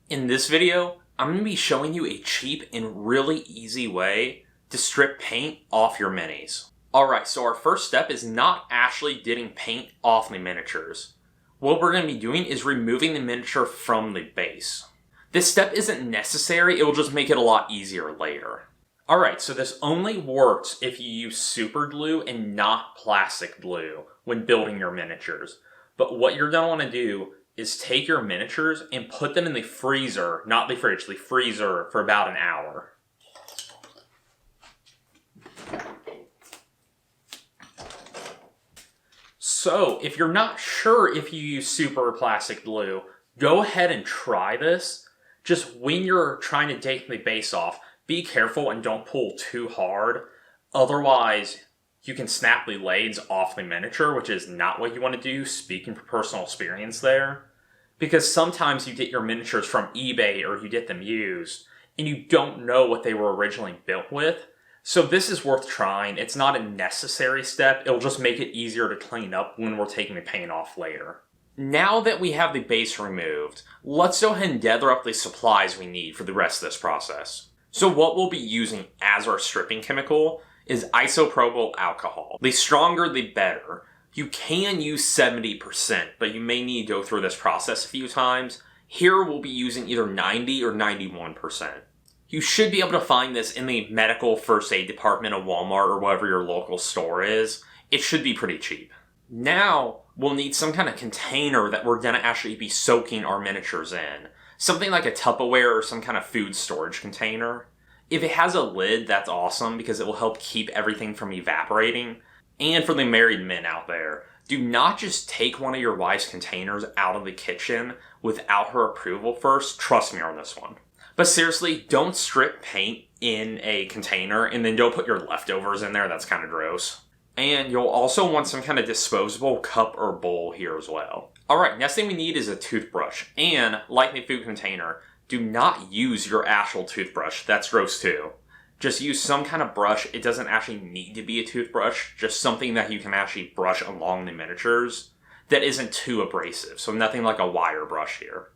In this video, I'm going to be showing you a cheap and really easy way to strip paint off your minis. Alright, so our first step is not actually getting paint off the miniatures. What we're going to be doing is removing the miniature from the base. This step isn't necessary, it will just make it a lot easier later. Alright, so this only works if you use super glue and not plastic glue when building your miniatures. But what you're going to want to do is take your miniatures and put them in the freezer, not the fridge, the freezer for about an hour. So, if you're not sure if you use super or plastic glue, go ahead and try this. Just when you're trying to take the base off, be careful and don't pull too hard. Otherwise, you can snap the blades off the miniature, which is not what you want to do, speaking from personal experience there. Because sometimes you get your miniatures from eBay or you get them used, and you don't know what they were originally built with. So this is worth trying. It's not a necessary step, it'll just make it easier to clean up when we're taking the paint off later. Now that we have the base removed, let's go ahead and gather up the supplies we need for the rest of this process. So what we'll be using as our stripping chemical is isopropyl alcohol. The stronger the better. You can use 70%, but you may need to go through this process a few times. Here we'll be using either 90 or 91%. You should be able to find this in the medical first aid department of Walmart or whatever your local store is. It should be pretty cheap. Now, we'll need some kind of container that we're going to actually be soaking our miniatures in. Something like a Tupperware or some kind of food storage container. If it has a lid, that's awesome because it will help keep everything from evaporating. And for the married men out there, do not just take one of your wife's containers out of the kitchen without her approval first. Trust me on this one. But seriously, don't strip paint in a container and then don't put your leftovers in there. That's kind of gross. And you'll also want some kind of disposable cup or bowl here as well. Alright, next thing we need is a toothbrush. And, like the food container, do not use your actual toothbrush. That's gross too. Just use some kind of brush. It doesn't actually need to be a toothbrush. Just something that you can actually brush along the miniatures that isn't too abrasive. So nothing like a wire brush here.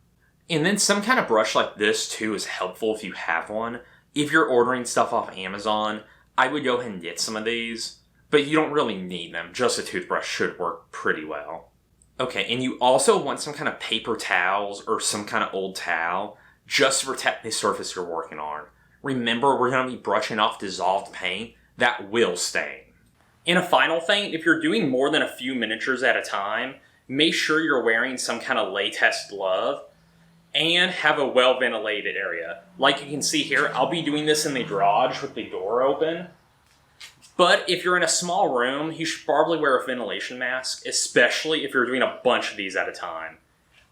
And then some kind of brush like this too is helpful if you have one. If you're ordering stuff off Amazon, I would go ahead and get some of these. But you don't really need them. Just a toothbrush should work pretty well. Okay, and you also want some kind of paper towels or some kind of old towel just to protect the surface you're working on. Remember, we're going to be brushing off dissolved paint that will stain. And a final thing, if you're doing more than a few miniatures at a time, make sure you're wearing some kind of latex glove and have a well-ventilated area. Like you can see here, I'll be doing this in the garage with the door open. But if you're in a small room, you should probably wear a ventilation mask, especially if you're doing a bunch of these at a time.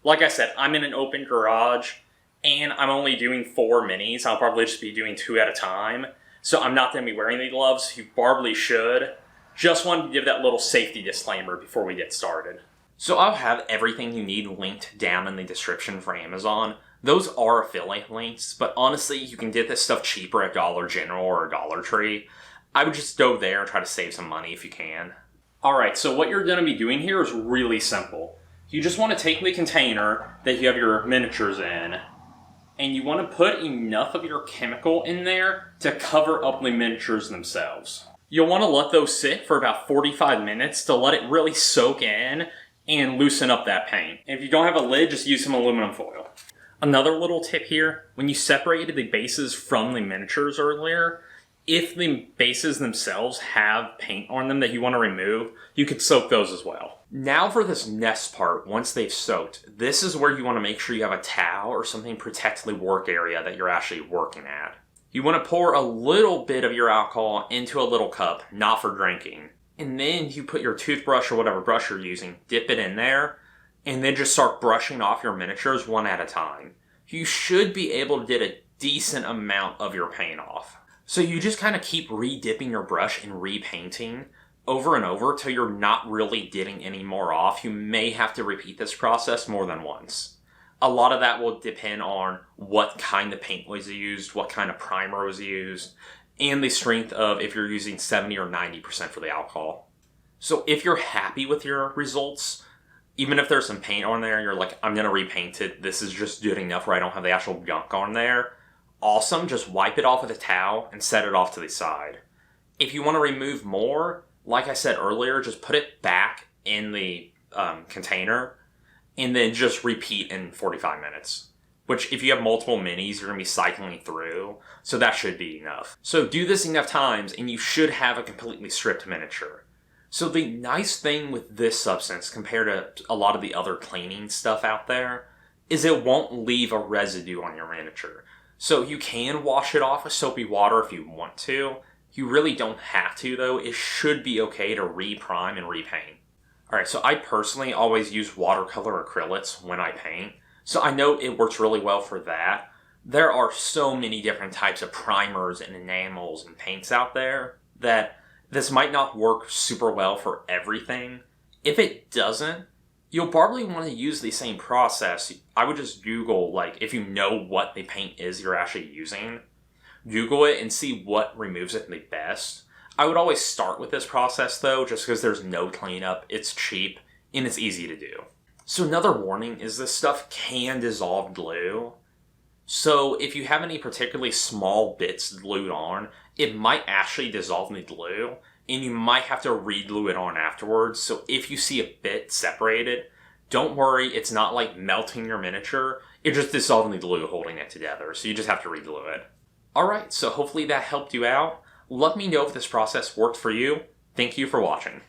Like I said, I'm in an open garage, and I'm only doing 4 minis. I'll probably just be doing 2 at a time. So I'm not going to be wearing the gloves. You probably should. Just wanted to give that little safety disclaimer before we get started. So I'll have everything you need linked down in the description for Amazon. Those are affiliate links, but honestly, you can get this stuff cheaper at Dollar General or Dollar Tree. I would just go there and try to save some money if you can. Alright, so what you're going to be doing here is really simple. You just want to take the container that you have your miniatures in, and you want to put enough of your chemical in there to cover up the miniatures themselves. You'll want to let those sit for about 45 minutes to let it really soak in and loosen up that paint. And if you don't have a lid, just use some aluminum foil. Another little tip here, when you separated the bases from the miniatures earlier, if the bases themselves have paint on them that you want to remove, you could soak those as well. Now for this next part, once they've soaked, this is where you want to make sure you have a towel or something to protect the work area that you're actually working at. You want to pour a little bit of your alcohol into a little cup, not for drinking. And then you put your toothbrush or whatever brush you're using, dip it in there, and then just start brushing off your miniatures one at a time. You should be able to get a decent amount of your paint off. So you just kind of keep re-dipping your brush and repainting over and over till you're not really getting any more off. You may have to repeat this process more than once. A lot of that will depend on what kind of paint was used, what kind of primer was used, and the strength of if you're using 70 or 90% for the alcohol. So if you're happy with your results, Even if there's some paint on there and you're like, I'm going to repaint it, this is just good enough where I don't have the actual gunk on there, awesome, just wipe it off with a towel and set it off to the side. If you want to remove more, like I said earlier, just put it back in the container and then just repeat in 45 minutes. Which, if you have multiple minis, you're going to be cycling through, so that should be enough. So do this enough times and you should have a completely stripped miniature. So the nice thing with this substance compared to a lot of the other cleaning stuff out there is it won't leave a residue on your miniature. So you can wash it off with soapy water if you want to. You really don't have to though. It should be okay to re-prime and repaint. Alright, so I personally always use watercolor acrylics when I paint. So I know it works really well for that. There are so many different types of primers and enamels and paints out there that this might not work super well for everything. If it doesn't, you'll probably want to use the same process. I would just Google, like, if you know what the paint is you're actually using, Google it and see what removes it the best. I would always start with this process though, just because there's no cleanup, it's cheap, and it's easy to do. So another warning is this stuff can dissolve glue. So if you have any particularly small bits glued on, it might actually dissolve in the glue, and you might have to re-glue it on afterwards. So if you see a bit separated, don't worry, it's not like melting your miniature, it's just dissolving the glue holding it together, so you just have to re-glue it. Alright, so hopefully that helped you out. Let me know if this process worked for you. Thank you for watching.